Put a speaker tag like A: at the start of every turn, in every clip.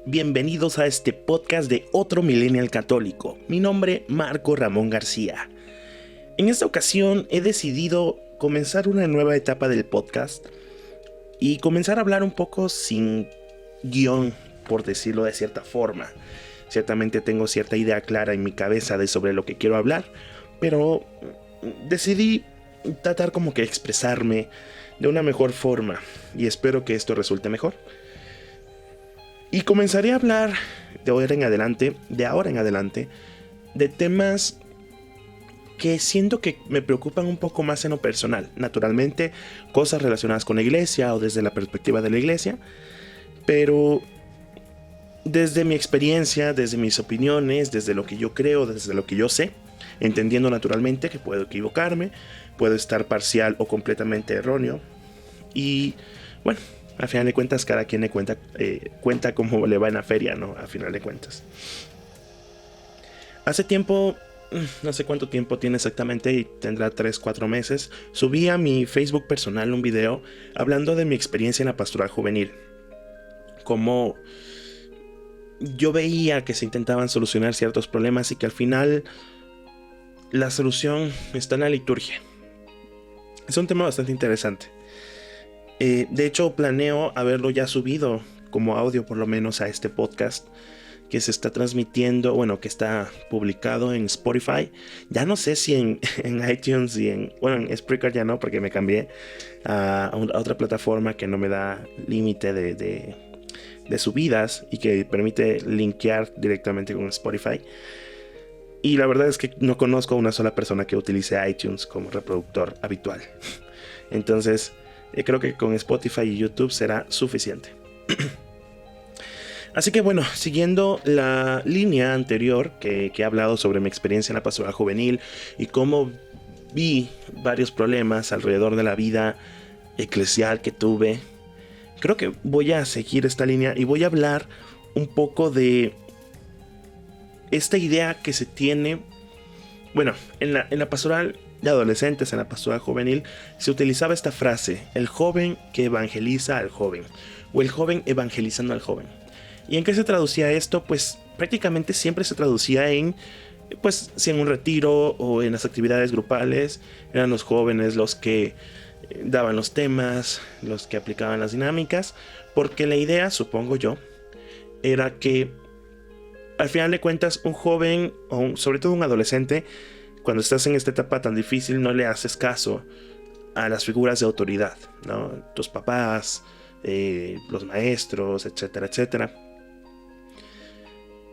A: bienvenidos a este podcast de otro Millennial Católico. Mi nombre, Marco Ramón García. En esta ocasión he decidido comenzar una nueva etapa del podcast y comenzar a hablar un poco sin guión, por decirlo de cierta forma. Ciertamente tengo cierta idea clara en mi cabeza de sobre lo que quiero hablar, pero decidí tratar como que expresarme de una mejor forma y espero que esto resulte mejor. Y comenzaré a hablar de ahora en adelante, de temas que siento que me preocupan un poco más en lo personal. Naturalmente, cosas relacionadas con la iglesia o desde la perspectiva de la iglesia, pero desde mi experiencia, desde mis opiniones, desde lo que yo creo, desde lo que yo sé, entendiendo naturalmente que puedo equivocarme, puedo estar parcial o completamente erróneo. Y bueno, a final de cuentas, cada quien le cuenta cómo le va en la feria, ¿no? A final de cuentas. Hace tiempo, no sé cuánto tiempo tiene exactamente, y tendrá 3-4 meses, subí a mi Facebook personal un video hablando de mi experiencia en la pastoral juvenil. Cómo yo veía que se intentaban solucionar ciertos problemas y que al final la solución está en la liturgia. Es un tema bastante interesante. De hecho, planeo haberlo ya subido como audio por lo menos a este podcast que se está transmitiendo, bueno, que está publicado en Spotify. Ya no sé si en iTunes y en Spreaker ya no, porque me cambié a otra plataforma que no me da límite de subidas y que permite linkear directamente con Spotify. Y la verdad es que no conozco a una sola persona que utilice iTunes como reproductor habitual. Entonces, creo que con Spotify y YouTube será suficiente. Así que bueno, siguiendo la línea anterior que he hablado sobre mi experiencia en la pastoral juvenil y cómo vi varios problemas alrededor de la vida eclesial que tuve, creo que voy a seguir esta línea y voy a hablar un poco de esta idea que se tiene. Bueno, en la pastoral de adolescentes, en la pastoral juvenil, se utilizaba esta frase: el joven que evangeliza al joven, o el joven evangelizando al joven. ¿Y en qué se traducía esto? Pues prácticamente siempre se traducía en, pues, si en un retiro o en las actividades grupales, eran los jóvenes los que daban los temas, los que aplicaban las dinámicas, porque la idea, supongo yo, era que al final de cuentas un joven, o sobre todo un adolescente, cuando estás en esta etapa tan difícil, no le haces caso a las figuras de autoridad, ¿no? Tus papás, los maestros, etcétera, etcétera.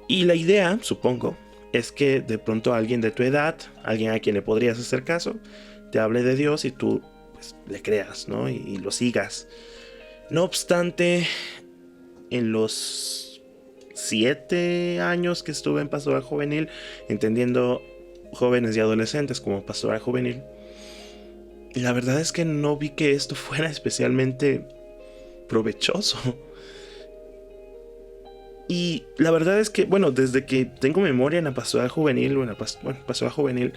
A: Y la idea, supongo, es que de pronto alguien de tu edad, alguien a quien le podrías hacer caso, te hable de Dios y tú, pues, le creas, ¿no? Y lo sigas. No obstante, en los 7 años que estuve en pastoral juvenil, entendiendo jóvenes y adolescentes como pastoral juvenil, la verdad es que no vi que esto fuera especialmente provechoso. Y la verdad es que, bueno, desde que tengo memoria en la pastoral juvenil, pastoral juvenil,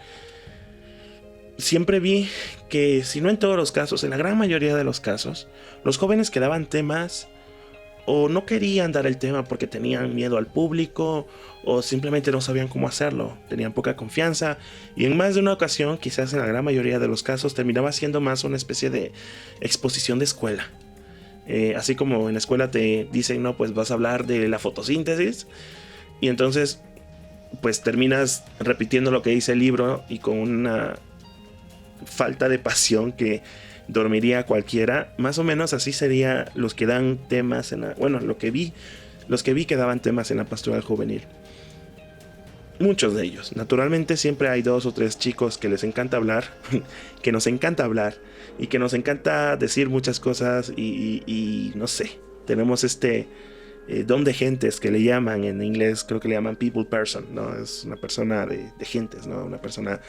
A: siempre vi que, si no en todos los casos, en la gran mayoría de los casos, los jóvenes que daban temas o no querían dar el tema porque tenían miedo al público o simplemente no sabían cómo hacerlo, tenían poca confianza, y en más de una ocasión, quizás en la gran mayoría de los casos, terminaba siendo más una especie de exposición de escuela. Así como en la escuela te dicen, no, pues vas a hablar de la fotosíntesis, y entonces pues terminas repitiendo lo que dice el libro y con una falta de pasión que dormiría cualquiera. Más o menos así sería los que dan temas en los que vi que daban temas en la pastoral juvenil. Muchos de ellos, naturalmente, siempre hay 2 o 3 chicos que les encanta hablar, que nos encanta hablar y que nos encanta decir muchas cosas y no sé, tenemos este don de gentes que le llaman en inglés, creo que le llaman people person, ¿no? Es una persona de gentes, ¿no? Una persona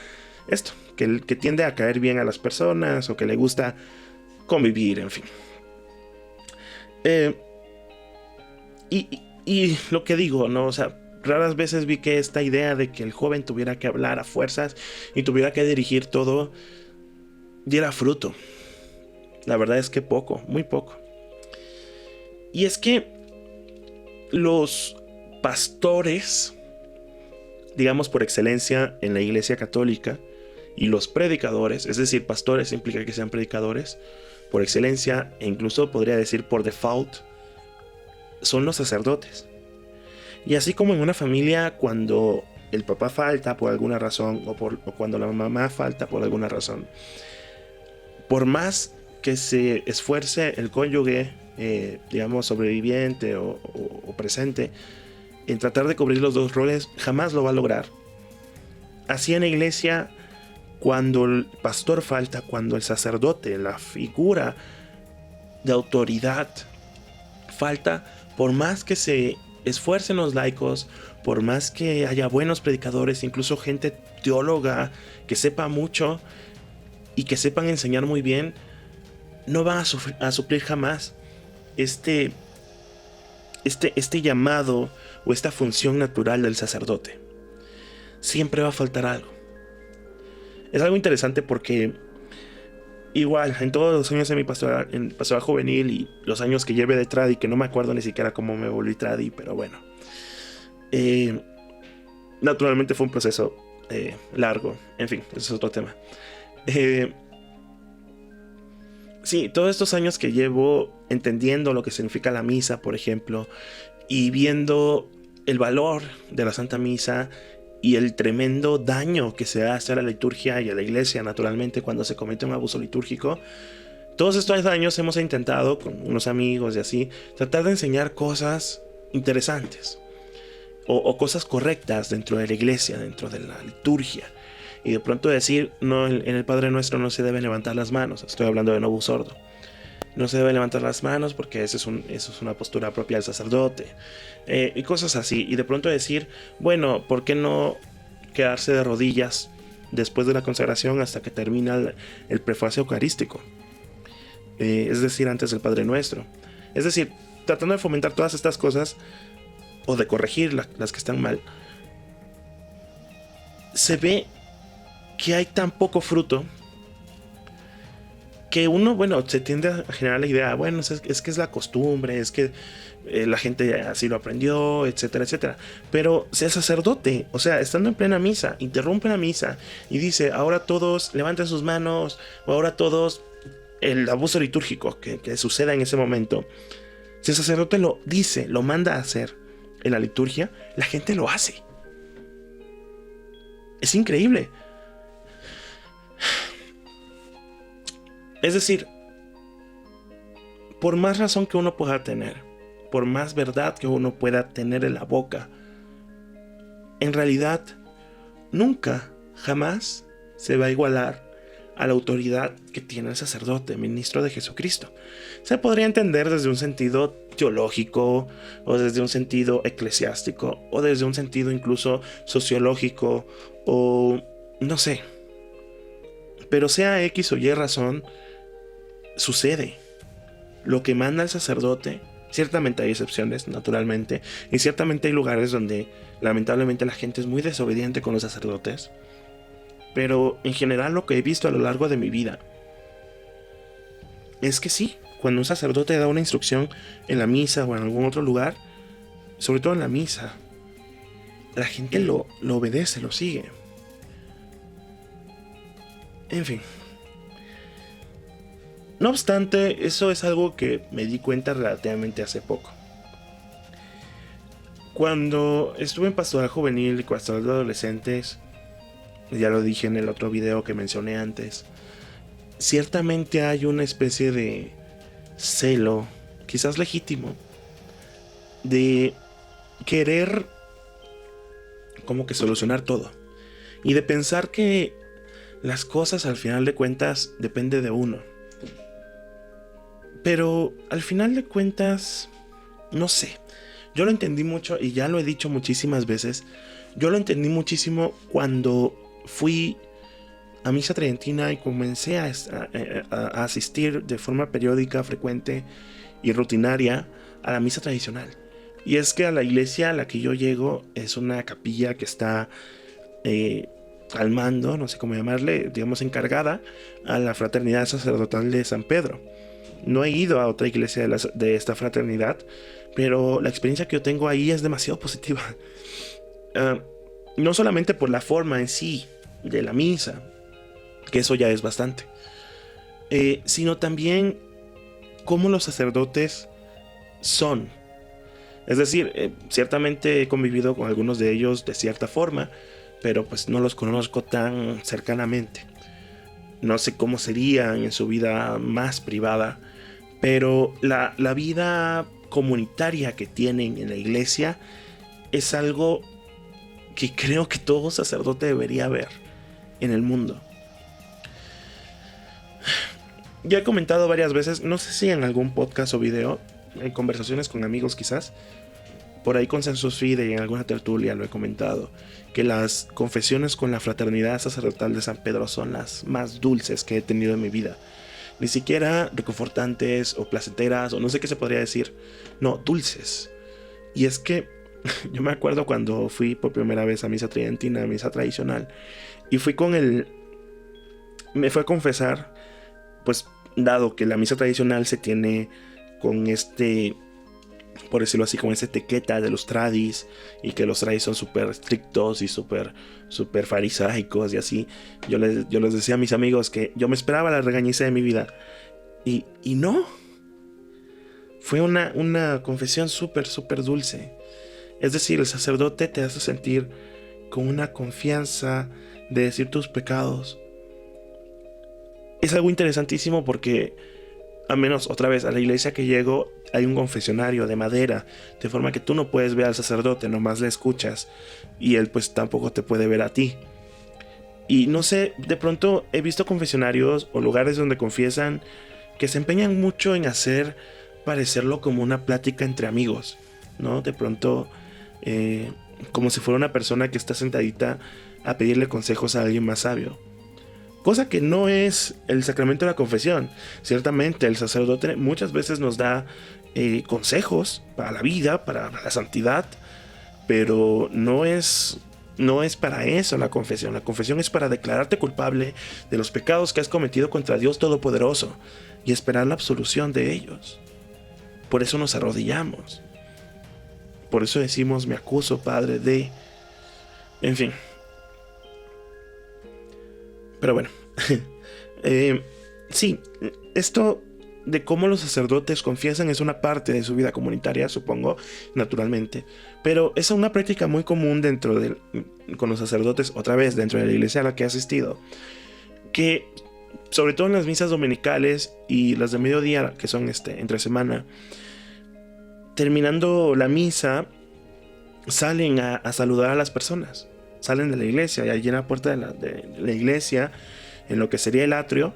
A: que tiende a caer bien a las personas o que le gusta convivir, en fin. Y lo que digo, ¿no? O sea, raras veces vi que esta idea de que el joven tuviera que hablar a fuerzas y tuviera que dirigir todo diera fruto. La verdad es que poco, muy poco. Y es que Los pastores, digamos por excelencia en la Iglesia Católica, y los predicadores, es decir, pastores implica que sean predicadores, por excelencia, e incluso podría decir por default, son los sacerdotes. Y así como en una familia, cuando el papá falta por alguna razón, o cuando la mamá falta por alguna razón, por más que se esfuerce el cónyuge, digamos sobreviviente o presente, en tratar de cubrir los dos roles, jamás lo va a lograr. Así en la iglesia, cuando el pastor falta, cuando el sacerdote, la figura de autoridad falta, por más que se esfuercen los laicos, por más que haya buenos predicadores, incluso gente teóloga que sepa mucho y que sepan enseñar muy bien, no van a suplir jamás este llamado o esta función natural del sacerdote. Siempre va a faltar algo. Es algo interesante porque igual, en todos los años de mi pastoral, en pastoral juvenil y los años que llevé de tradi, que no me acuerdo ni siquiera cómo me volví tradi, pero bueno. Naturalmente fue un proceso largo. En fin, ese es otro tema. Sí, todos estos años que llevo entendiendo lo que significa la misa, por ejemplo, y viendo el valor de la Santa Misa y el tremendo daño que se hace a la liturgia y a la iglesia, naturalmente, cuando se comete un abuso litúrgico. Todos estos años hemos intentado, con unos amigos y así, tratar de enseñar cosas interesantes o cosas correctas dentro de la iglesia, dentro de la liturgia. Y de pronto decir, no, en el Padre Nuestro no se deben levantar las manos. Estoy hablando de Novus Ordo. No se deben levantar las manos porque eso es una postura propia del sacerdote. Y cosas así. Y de pronto decir, bueno, ¿por qué no quedarse de rodillas después de la consagración hasta que termina el prefacio eucarístico? Es decir, antes del Padre Nuestro. Es decir, tratando de fomentar todas estas cosas o de corregir las que están mal. Se ve que hay tan poco fruto que uno, bueno, se tiende a generar la idea, bueno, es que es la costumbre, es que la gente así lo aprendió, etcétera, etcétera. Pero si el sacerdote, o sea, estando en plena misa, interrumpe la misa y dice, ahora todos levanten sus manos, o ahora todos, el abuso litúrgico que suceda en ese momento, si el sacerdote lo dice, lo manda a hacer en la liturgia, la gente lo hace. Es increíble. Es decir, por más razón que uno pueda tener, por más verdad que uno pueda tener en la boca, en realidad nunca, jamás se va a igualar a la autoridad que tiene el sacerdote, ministro de Jesucristo. Se podría entender desde un sentido teológico, o desde un sentido eclesiástico, o desde un sentido incluso sociológico, o no sé. Pero sea X o Y razón, sucede. Lo que manda el sacerdote, ciertamente hay excepciones, naturalmente, y ciertamente hay lugares donde lamentablemente la gente es muy desobediente con los sacerdotes, pero en general lo que he visto a lo largo de mi vida es que sí, cuando un sacerdote da una instrucción en la misa o en algún otro lugar, sobre todo en la misa, la gente lo obedece, lo sigue. En fin. No obstante, eso es algo que me di cuenta relativamente hace poco. Cuando estuve en pastoral juvenil y pastoral de adolescentes, ya lo dije en el otro video que mencioné antes, ciertamente hay una especie de celo, quizás legítimo, de querer como que solucionar todo. Y de pensar que las cosas al final de cuentas depende de uno. Pero al final de cuentas, no sé. Yo lo entendí mucho y ya lo he dicho muchísimas veces. Yo lo entendí muchísimo cuando fui a misa tridentina y comencé a asistir de forma periódica, frecuente y rutinaria a la misa tradicional. Y es que a la iglesia a la que yo llego es una capilla que está al mando, no sé cómo llamarle, digamos encargada a la fraternidad sacerdotal de San Pedro. No he ido a otra iglesia de esta fraternidad, pero la experiencia que yo tengo ahí es demasiado positiva. No solamente por la forma en sí de la misa, que eso ya es bastante, sino también cómo los sacerdotes son. Es decir, ciertamente he convivido con algunos de ellos de cierta forma, pero pues no los conozco tan cercanamente. No sé cómo serían en su vida más privada, pero la vida comunitaria que tienen en la iglesia es algo que creo que todo sacerdote debería ver en el mundo. Ya he comentado varias veces, no sé si en algún podcast o video, en conversaciones con amigos quizás, por ahí con Census Fide y en alguna tertulia lo he comentado, que las confesiones con la fraternidad sacerdotal de San Pedro son las más dulces que he tenido en mi vida. Ni siquiera reconfortantes o placenteras o no sé qué se podría decir, no, dulces. Y es que yo me acuerdo cuando fui por primera vez a misa tridentina, a misa tradicional, y fui con me fue a confesar, pues dado que la misa tradicional se tiene con por decirlo así, con esa etiqueta de los tradis, y que los tradis son súper estrictos y súper farisaicos y así, yo les decía a mis amigos que yo me esperaba la regañiza de mi vida, y no, fue una confesión súper dulce. Es decir, el sacerdote te hace sentir con una confianza de decir tus pecados. Es algo interesantísimo porque, al menos otra vez, a la iglesia que llego hay un confesionario de madera, de forma que tú no puedes ver al sacerdote, nomás le escuchas, y él pues tampoco te puede ver a ti. Y no sé, de pronto he visto confesionarios o lugares donde confiesan que se empeñan mucho en hacer parecerlo como una plática entre amigos, ¿no? De pronto, como si fuera una persona que está sentadita a pedirle consejos a alguien más sabio. Cosa que no es el sacramento de la confesión. Ciertamente el sacerdote muchas veces nos da consejos para la vida, para la santidad, pero no es para eso la confesión. La confesión es para declararte culpable de los pecados que has cometido contra Dios Todopoderoso y esperar la absolución de ellos. Por eso nos arrodillamos. Por eso decimos: me acuso, Padre, de... En fin. Pero bueno. Sí, esto de cómo los sacerdotes confiesan es una parte de su vida comunitaria, supongo, naturalmente. Pero es una práctica muy común con los sacerdotes, otra vez, dentro de la iglesia a la que he asistido. Que, sobre todo en las misas dominicales y las de mediodía, que son entre semana, terminando la misa, salen a saludar a las personas. Salen de la iglesia y allí en la puerta de la iglesia, en lo que sería el atrio,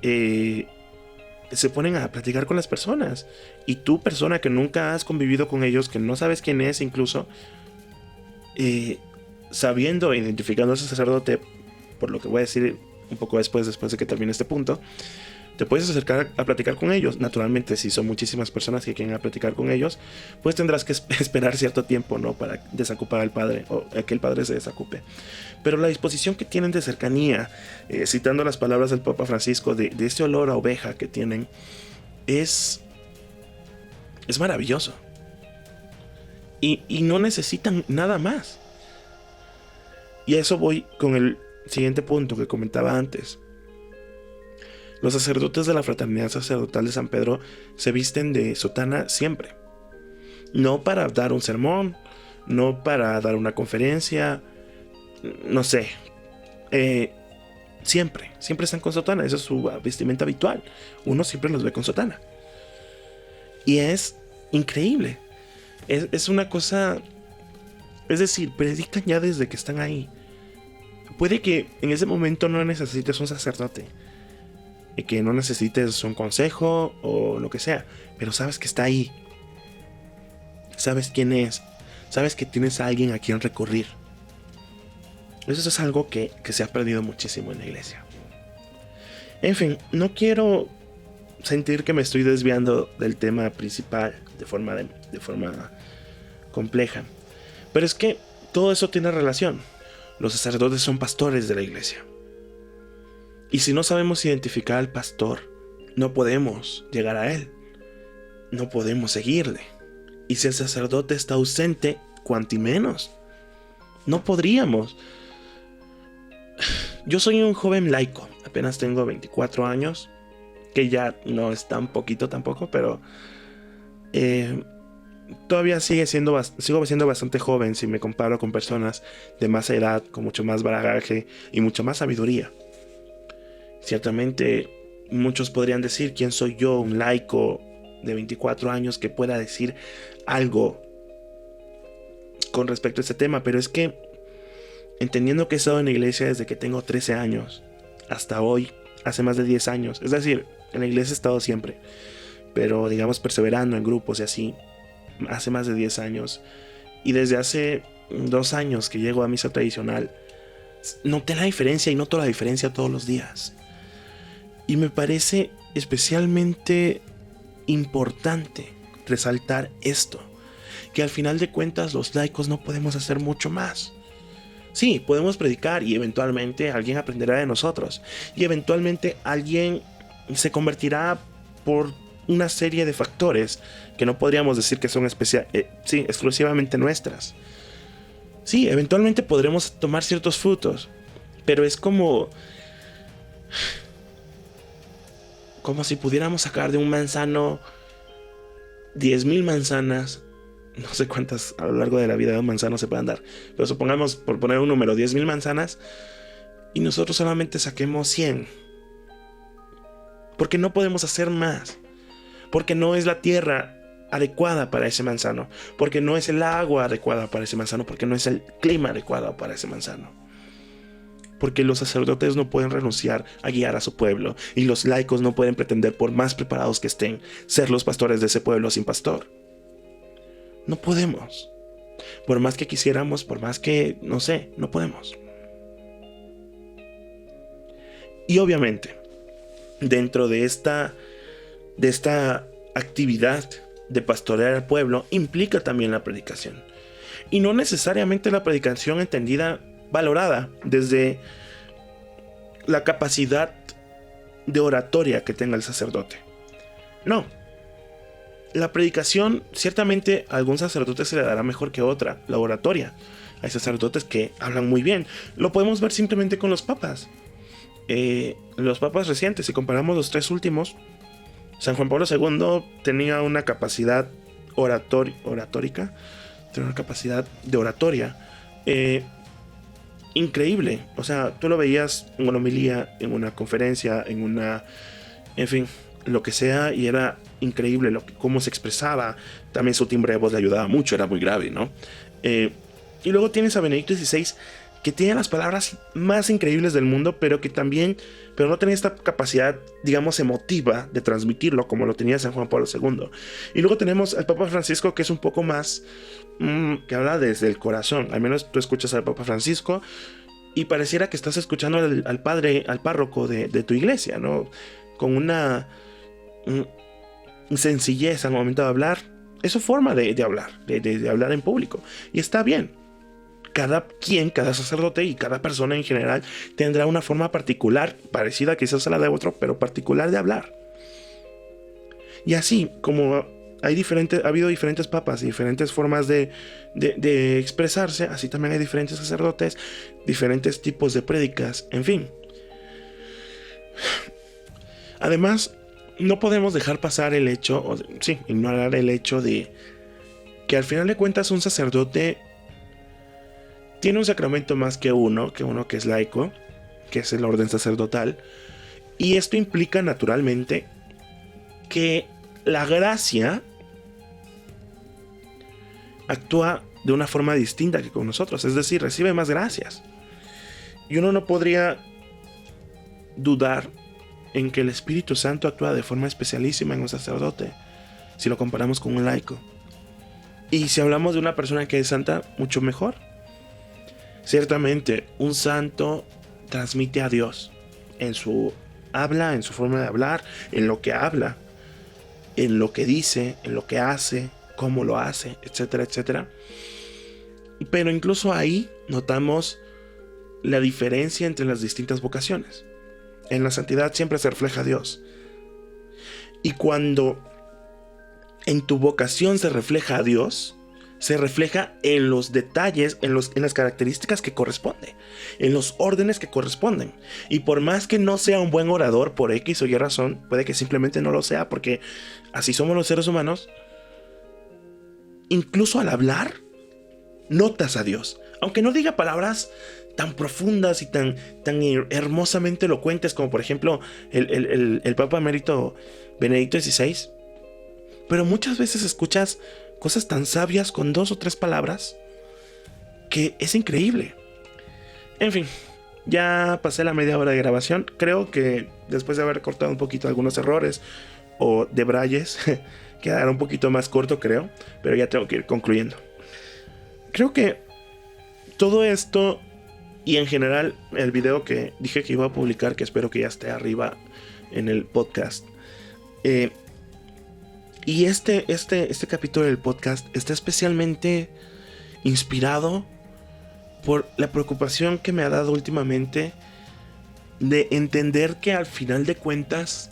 A: se ponen a platicar con las personas. Y tú, persona que nunca has convivido con ellos, que no sabes quién es incluso, sabiendo e identificando a ese sacerdote, por lo que voy a decir un poco después de que termine este punto, te puedes acercar a platicar con ellos. Naturalmente, si son muchísimas personas que quieren platicar con ellos, pues tendrás que esperar cierto tiempo, ¿no?, para desocupar al padre, o que el padre se desocupe. Pero la disposición que tienen de cercanía, citando las palabras del Papa Francisco, de este olor a oveja que tienen, es maravilloso. Y no necesitan nada más. Y a eso voy con el siguiente punto que comentaba antes. Los sacerdotes de la Fraternidad Sacerdotal de San Pedro se visten de sotana siempre. No para dar un sermón, no para dar una conferencia, no sé. Siempre están con sotana, esa es su vestimenta habitual. Uno siempre los ve con sotana. Y es increíble. Es una cosa... Es decir, predican ya desde que están ahí. Puede que en ese momento no necesites un sacerdote, y que no necesites un consejo o lo que sea, pero sabes que está ahí. Sabes quién es. Sabes que tienes a alguien a quien recurrir. Eso es algo que se ha perdido muchísimo en la iglesia. En fin, no quiero sentir que me estoy desviando del tema principal de forma compleja, pero es que todo eso tiene relación. Los sacerdotes son pastores de la iglesia. Y si no sabemos identificar al pastor, no podemos llegar a él. No podemos seguirle. Y si el sacerdote está ausente, cuanti menos. No podríamos. Yo soy un joven laico, apenas tengo 24 años, que ya no es tan poquito tampoco, pero todavía sigo siendo bastante joven si me comparo con personas de más edad, con mucho más bagaje y mucha más sabiduría. Ciertamente muchos podrían decir: ¿quién soy yo, un laico de 24 años, que pueda decir algo con respecto a este tema? Pero es que, entendiendo que he estado en la iglesia desde que tengo 13 años hasta hoy, hace más de 10 años, es decir, en la iglesia he estado siempre, pero digamos perseverando en grupos y así, hace más de 10 años, y desde hace 2 años que llego a misa tradicional, noté la diferencia y noto la diferencia todos los días. Y me parece especialmente importante resaltar esto, que al final de cuentas los laicos no podemos hacer mucho más. Sí, podemos predicar y eventualmente alguien aprenderá de nosotros, y eventualmente alguien se convertirá por una serie de factores que no podríamos decir que son exclusivamente nuestras. Sí, eventualmente podremos tomar ciertos frutos, pero es como si pudiéramos sacar de un manzano 10,000 manzanas. No sé cuántas a lo largo de la vida de un manzano se puedan dar, pero supongamos, por poner un número, 10,000 manzanas, y nosotros solamente saquemos 100. Porque no podemos hacer más. Porque no es la tierra adecuada para ese manzano. Porque no es el agua adecuada para ese manzano. Porque no es el clima adecuado para ese manzano. Porque los sacerdotes no pueden renunciar a guiar a su pueblo. Y los laicos no pueden pretender, por más preparados que estén, ser los pastores de ese pueblo sin pastor. No podemos. Por más que quisiéramos, por más que, no podemos. Y obviamente, dentro de esta actividad de pastorear al pueblo, implica también la predicación. Y no necesariamente la predicación entendida, valorada desde la capacidad de oratoria que tenga el sacerdote. No. La predicación, ciertamente a algún sacerdote se le dará mejor que otra, la oratoria. Hay sacerdotes que hablan muy bien. Lo podemos ver simplemente con los papas. Los papas recientes, si comparamos los 3 últimos, San Juan Pablo II tenía una capacidad oratórica, tenía una capacidad de oratoria increíble. O sea, tú lo veías en una homilía, en una conferencia, en fin, lo que sea, y era increíble cómo se expresaba. También su timbre de voz le ayudaba mucho, era muy grave, ¿no? Y luego tienes a Benedicto XVI, que tiene las palabras más increíbles del mundo, pero no tenía esta capacidad, digamos, emotiva de transmitirlo como lo tenía San Juan Pablo II. Y luego tenemos al Papa Francisco, que es un poco más que habla desde el corazón. Al menos tú escuchas al Papa Francisco y pareciera que estás escuchando al padre, al párroco de tu iglesia, ¿no? Con una sencillez al momento de hablar. Es su forma de hablar, de hablar en público. Y está bien. Cada sacerdote y cada persona en general tendrá una forma particular, parecida quizás a la de otro, pero particular de hablar. Y así como ha habido diferentes papas y diferentes formas de expresarse, así también hay diferentes sacerdotes, diferentes tipos de prédicas, en fin. Además, no podemos dejar pasar ignorar el hecho de que al final de cuentas un sacerdote tiene un sacramento más que uno que es laico, que es el orden sacerdotal, y esto implica naturalmente que la gracia actúa de una forma distinta que con nosotros, es decir, recibe más gracias. Y uno no podría dudar en que el Espíritu Santo actúa de forma especialísima en un sacerdote, si lo comparamos con un laico. Y si hablamos de una persona que es santa, mucho mejor. Ciertamente, un santo transmite a Dios en su habla, en su forma de hablar, en lo que habla, en lo que dice, en lo que hace, cómo lo hace, etcétera, etcétera. Pero incluso ahí notamos la diferencia entre las distintas vocaciones. En la santidad siempre se refleja a Dios. Y cuando en tu vocación se refleja a Dios, se refleja en los detalles, en las características que corresponden, en los órdenes que corresponden. Y por más que no sea un buen orador por X o Y razón, puede que simplemente no lo sea, porque así somos los seres humanos, incluso al hablar, notas a Dios. Aunque no diga palabras tan profundas y tan hermosamente elocuentes como por ejemplo el Papa Emérito Benedicto XVI, pero muchas veces escuchas cosas tan sabias con 2 o 3 palabras que es increíble. En fin, ya pasé la media hora de grabación. Creo que después de haber cortado un poquito algunos errores o debrayes, quedará un poquito más corto, creo, pero ya tengo que ir concluyendo. Creo que todo esto y en general el video que dije que iba a publicar, que espero que ya esté arriba en el podcast, y este capítulo del podcast está especialmente inspirado por la preocupación que me ha dado últimamente de entender que al final de cuentas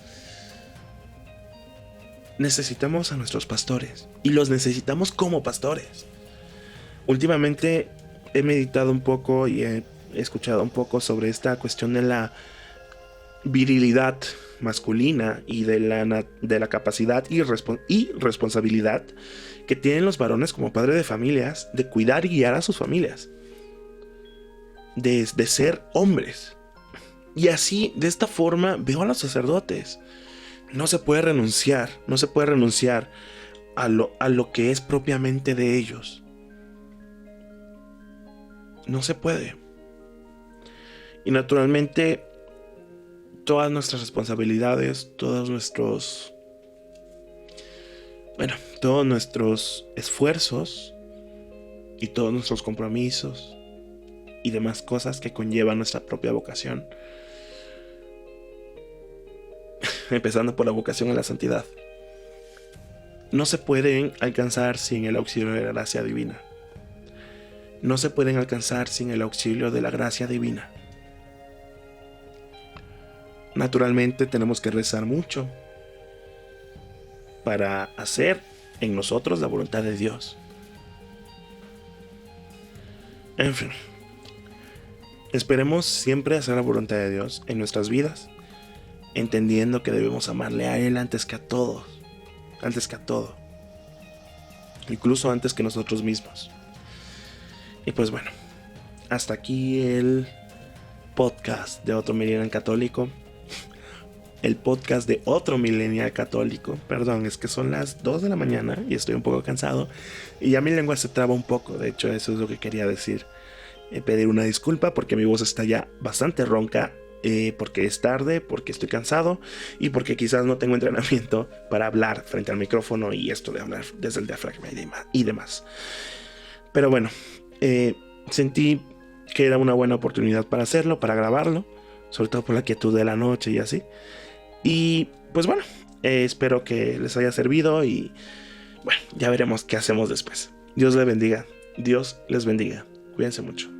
A: necesitamos a nuestros pastores y los necesitamos como pastores. Últimamente he meditado un poco y he escuchado un poco sobre esta cuestión de la virilidad masculina y de la capacidad y responsabilidad que tienen los varones como padres de familias de cuidar y guiar a sus familias, de ser hombres. Y así, de esta forma, veo a los sacerdotes. No se puede renunciar a lo que es propiamente de ellos. No se puede. Y naturalmente, todas nuestras responsabilidades, todos nuestros esfuerzos y todos nuestros compromisos y demás cosas que conllevan nuestra propia vocación, empezando por la vocación a la santidad, no se pueden alcanzar sin el auxilio de la gracia divina. No se pueden alcanzar sin el auxilio de la gracia divina. Naturalmente tenemos que rezar mucho para hacer en nosotros la voluntad de Dios. En fin, esperemos siempre hacer la voluntad de Dios en nuestras vidas, entendiendo que debemos amarle a Él antes que a todo, incluso antes que nosotros mismos. Y pues bueno, hasta aquí el podcast de otro millennial católico. El podcast de otro millennial católico. Perdón, es que son las 2 de la mañana y estoy un poco cansado. Y ya mi lengua se traba un poco. De hecho, eso es lo que quería decir. Pedir una disculpa porque mi voz está ya bastante ronca. Porque es tarde, porque estoy cansado y porque quizás no tengo entrenamiento para hablar frente al micrófono y esto de hablar desde el diafragma y demás. Pero bueno, sentí que era una buena oportunidad para hacerlo, para grabarlo, sobre todo por la quietud de la noche y así. Y pues bueno, espero que les haya servido y bueno, ya veremos qué hacemos después. Dios les bendiga. Cuídense mucho.